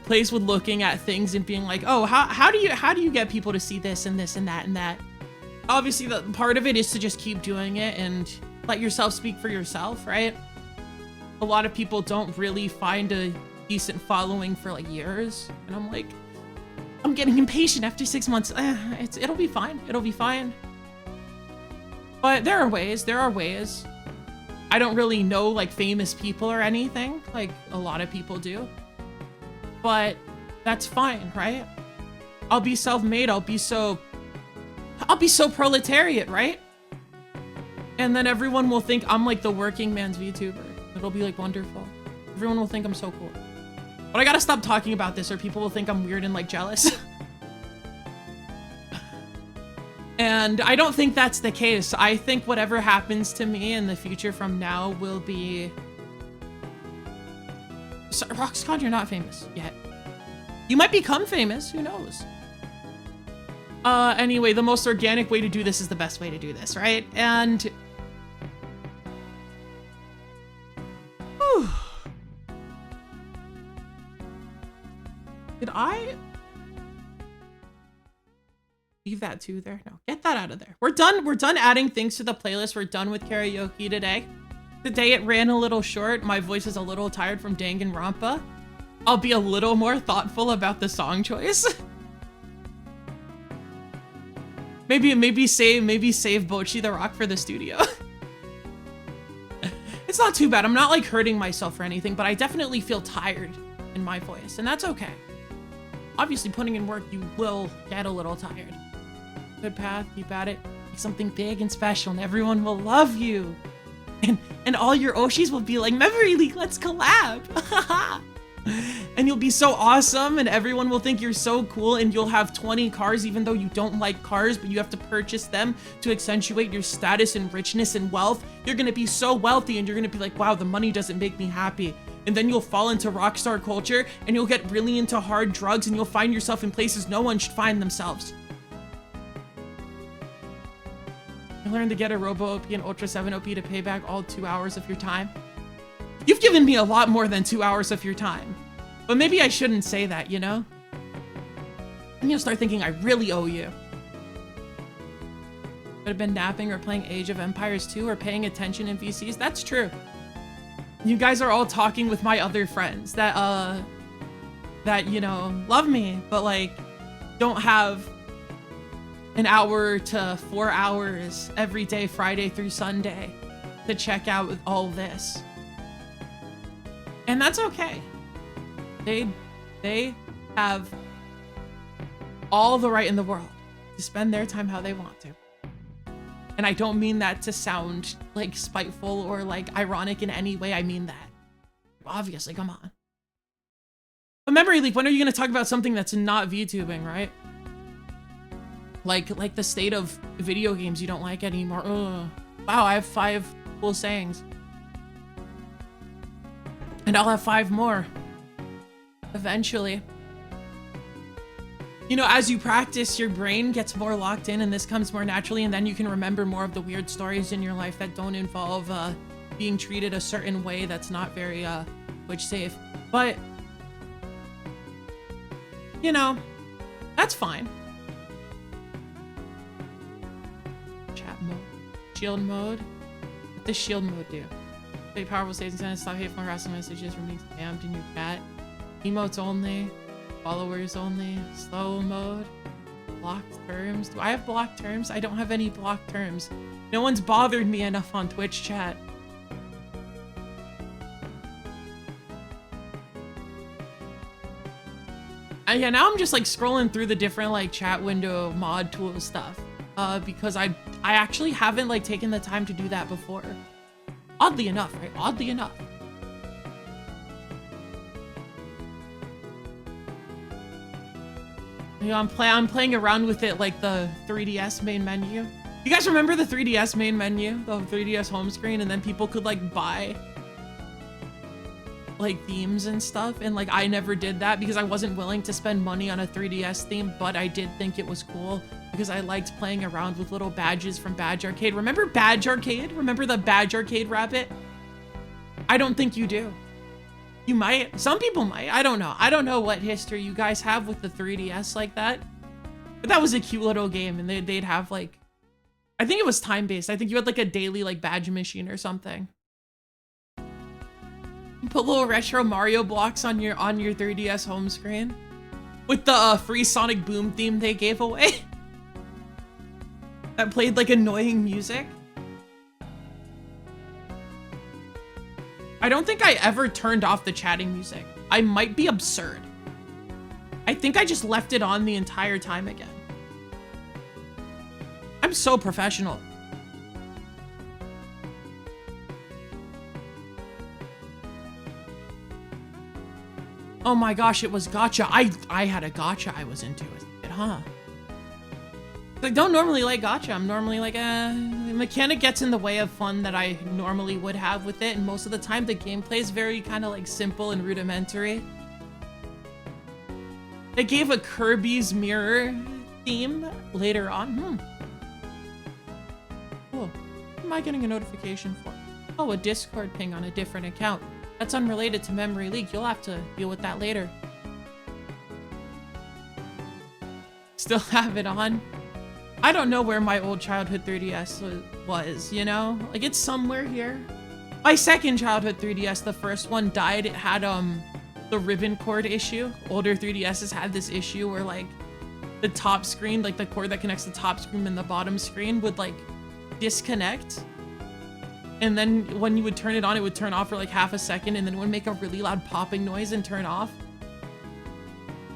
Speaker 1: place with looking at things and being like, oh, how do you get people to see this and this and that and that? Obviously, the part of it is to just keep doing it and let yourself speak for yourself, right? A lot of people don't really find a decent following for like years, and I'm like, I'm getting impatient after 6 months. It'll be fine. It'll be fine. But there are ways. I don't really know like famous people or anything like a lot of people do, but that's fine, right? I'll be self-made. I'll be so proletariat, right? And then everyone will think I'm like the working man's VTuber. It'll be like wonderful. Everyone will think I'm so cool. But I gotta stop talking about this or people will think I'm weird and like jealous. And I don't think that's the case. I think whatever happens to me in the future from now will be... So, Roxcon, you're not famous yet. You might become famous, who knows? Anyway, the most organic way to do this is the best way to do this, right? And... Whew. Did I... leave that too there? No, get that out of there. We're done adding things to the playlist. We're done with karaoke today. Today it ran a little short. My voice is a little tired from Danganronpa. I'll be a little more thoughtful about the song choice. maybe save Bochi the Rock for the studio. It's not too bad. I'm not like hurting myself or anything, but I definitely feel tired in my voice, and that's okay. Obviously, putting in work, you will get a little tired. Good path, keep at it. Make something big and special, and everyone will love you. And all your Oshis will be like, Memory Leek, let's collab. And you'll be so awesome, and everyone will think you're so cool, and you'll have 20 cars even though you don't like cars, but you have to purchase them to accentuate your status and richness and wealth. You're gonna be so wealthy, and you're gonna be like, wow, the money doesn't make me happy. And then you'll fall into rockstar culture, and you'll get really into hard drugs, and you'll find yourself in places no one should find themselves. You learn to get a Robo OP and Ultra 7 OP to pay back all 2 hours of your time. You've given me a lot more than 2 hours of your time. But maybe I shouldn't say that, you know? And you'll start thinking I really owe you. Could have been napping or playing Age of Empires 2 or paying attention in VCs. That's true. You guys are all talking with my other friends that, you know, love me, but like, don't have an hour to 4 hours every day, Friday through Sunday, to check out with all this. And that's okay. They have all the right in the world to spend their time how they want to. And I don't mean that to sound like spiteful or like ironic in any way. I mean that. Obviously, come on. But Memory Leek, when are you going to talk about something that's not VTubing, right? Like the state of video games you don't like anymore. Ugh. Wow, I have 5 cool sayings. And I'll have 5 more. Eventually. You know, as you practice, your brain gets more locked in and this comes more naturally, and then you can remember more of the weird stories in your life that don't involve being treated a certain way that's not very Twitch safe. But, you know, that's fine. Chat mode. Shield mode. What does shield mode do? Say powerful statements and stop hateful and harassing messages from being spammed in your chat. Emotes only. Followers only. Slow mode. Blocked terms. Do I have blocked terms? I don't have any blocked terms. No one's bothered me enough on Twitch chat. And yeah, now I'm just like scrolling through the different like chat window mod tool stuff. Because I I actually haven't like taken the time to do that before. Oddly enough, right? Oddly enough. You know, I'm playing around with it like the 3DS main menu. You guys remember the 3DS main menu? The 3DS home screen, and then people could like buy like themes and stuff, and like I never did that because I wasn't willing to spend money on a 3DS theme, but I did think it was cool because I liked playing around with little badges from Badge Arcade. Remember Badge Arcade? Remember the Badge Arcade rabbit? I don't think you do. You might. Some people might. I don't know. I don't know what history you guys have with the 3DS like that. But that was a cute little game, and they'd have like, I think it was time-based. I think you had like a daily like badge machine or something. You put little retro Mario blocks on your 3DS home screen with the free Sonic Boom theme they gave away that played like annoying music. I don't think I ever turned off the chatting music. I might be absurd. I think I just left it on the entire time again. I'm so professional. Oh my gosh, it was gacha. I had a gacha I was into as a kid, huh? I don't normally like gacha. I'm normally like, the mechanic gets in the way of fun that I normally would have with it, and most of the time the gameplay is very kind of like simple and rudimentary. They gave a Kirby's Mirror theme later on. Cool. What am I getting a notification for? Oh, a Discord ping on a different account. That's unrelated to memory leak. You'll have to deal with that later. Still have it on. I don't know where my old childhood 3DS was, you know? Like, it's somewhere here. My second childhood 3DS, the first one, died. It had, the ribbon cord issue. Older 3DSs had this issue where, like, the top screen, like, the cord that connects the top screen and the bottom screen would, like, disconnect. And then when you would turn it on, it would turn off for, like, half a second, and then it would make a really loud popping noise and turn off.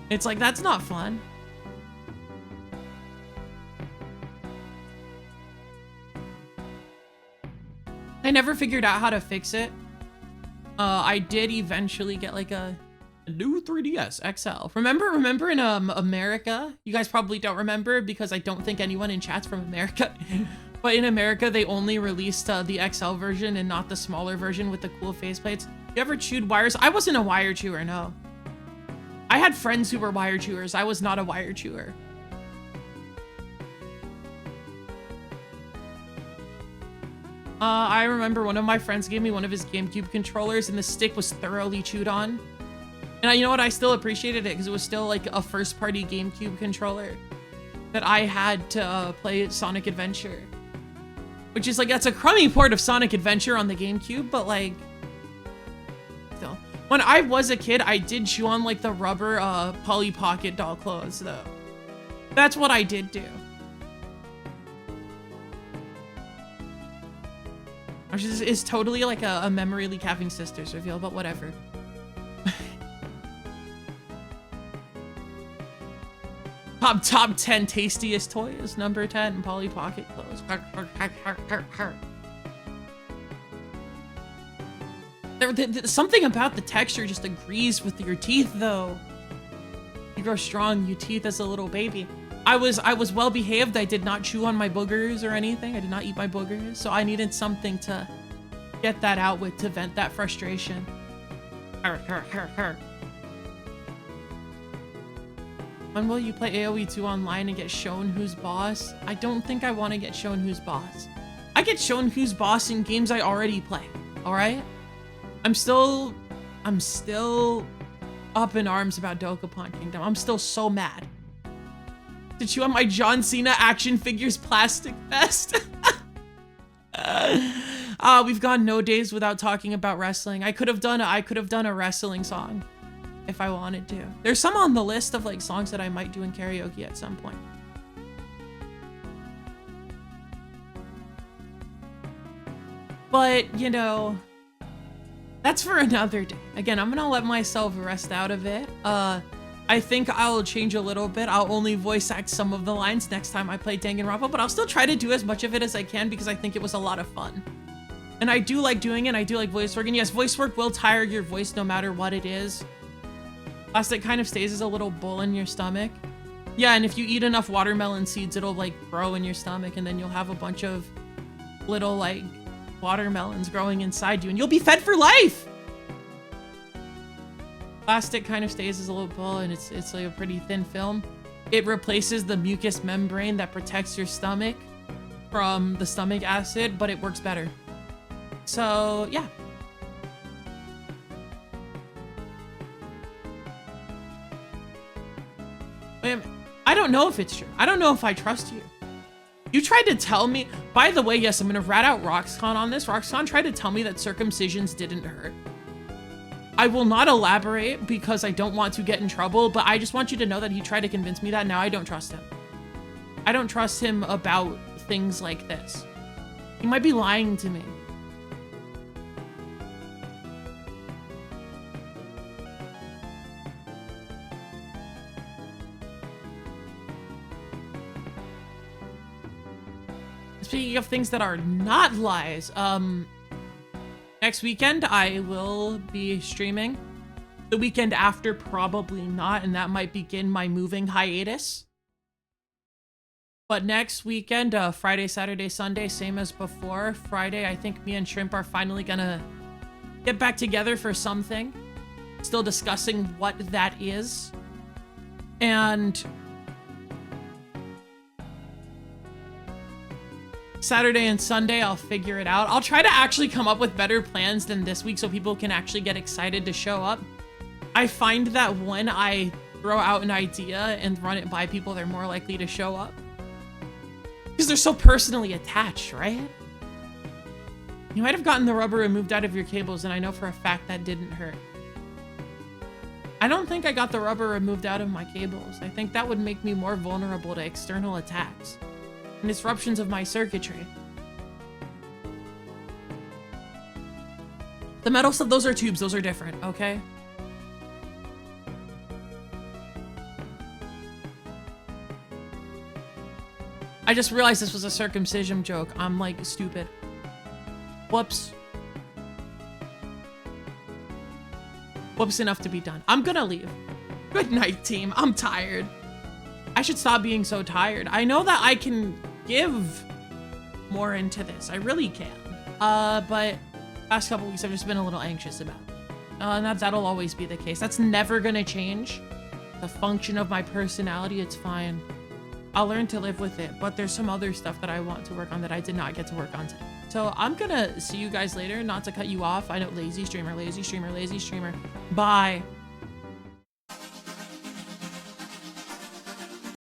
Speaker 1: It's like, that's not fun. I never figured out how to fix it. I did eventually get like a new 3DS XL. Remember in America? You guys probably don't remember because I don't think anyone in chat's from America. But in America, they only released the XL version and not the smaller version with the cool faceplates. You ever chewed wires? I wasn't a wire chewer, no. I had friends who were wire chewers. I was not a wire chewer. I remember one of my friends gave me one of his GameCube controllers and the stick was thoroughly chewed on. And you know what? I still appreciated it because it was still like a first-party GameCube controller that I had to play Sonic Adventure. Which is like, that's a crummy port of Sonic Adventure on the GameCube, but like, still. When I was a kid, I did chew on like the rubber Polly Pocket doll clothes though. That's what I did do. Which is totally like a memory leak having sisters reveal, but whatever. Top 10 tastiest toys, number 10, Polly Pocket clothes. Something about the texture just agrees with your teeth though. You grow strong, your teeth as a little baby. I was well behaved. I did not chew on my boogers or anything. I did not eat my boogers. So I needed something to get that out with to vent that frustration. When will you play AoE 2 online and get shown who's boss? I don't think I want to get shown who's boss. I get shown who's boss in games I already play. All right? I'm still up in arms about Dokapon Kingdom. I'm still so mad. To chew on my John Cena action figures plastic vest. We've gone no days without talking about wrestling. I could have done a wrestling song if I wanted to. There's some on the list of like songs that I might do in karaoke at some point. But, you know, that's for another day. Again, I'm gonna let myself rest out of it. I think I'll change a little bit. I'll only voice act some of the lines next time I play Danganronpa, but I'll still try to do as much of it as I can because I think it was a lot of fun. And I do like doing it. I do like voice work. And yes, voice work will tire your voice no matter what it is. Plus, it kind of stays as a little bowl in your stomach. Yeah, and if you eat enough watermelon seeds, it'll like grow in your stomach and then you'll have a bunch of little like watermelons growing inside you and you'll be fed for life. Plastic kind of stays as a little ball and it's like a pretty thin film. It replaces the mucous membrane that protects your stomach from the stomach acid, but it works better. So yeah. I don't know if it's true. I don't know if I trust you. You tried to tell me, by the way, yes, I'm gonna rat out Roxconn on this. Roxconn tried to tell me that circumcisions didn't hurt. I will not elaborate because I don't want to get in trouble, but I just want you to know that he tried to convince me that. Now I don't trust him. I don't trust him about things like this. He might be lying to me. Speaking of things that are not lies, next weekend I will be streaming. The weekend after, probably not, and that might begin my moving hiatus. But next weekend, Friday, Saturday, Sunday, same as before. Friday, I think me and Shrimp are finally gonna get back together for something. Still discussing what that is. And Saturday and Sunday, I'll figure it out. I'll try to actually come up with better plans than this week so people can actually get excited to show up. I find that when I throw out an idea and run it by people, they're more likely to show up. Because they're so personally attached, right? You might have gotten the rubber removed out of your cables, and I know for a fact that didn't hurt. I don't think I got the rubber removed out of my cables. I think that would make me more vulnerable to external attacks and disruptions of my circuitry. The metal stuff, those are tubes, those are different, okay? I just realized this was a circumcision joke. I'm like stupid. Whoops. Whoops enough to be done. I'm gonna leave. Good night, team. I'm tired. I should stop being so tired. I know that I can give more into this. I really can. But last couple weeks I've just been a little anxious about it. And that'll always be the case. That's never gonna change. The function of my personality, it's fine. I'll learn to live with it, but there's some other stuff that I want to work on that I did not get to work on today. So I'm gonna see you guys later, not to cut you off. I know lazy streamer, lazy streamer, lazy streamer. Bye.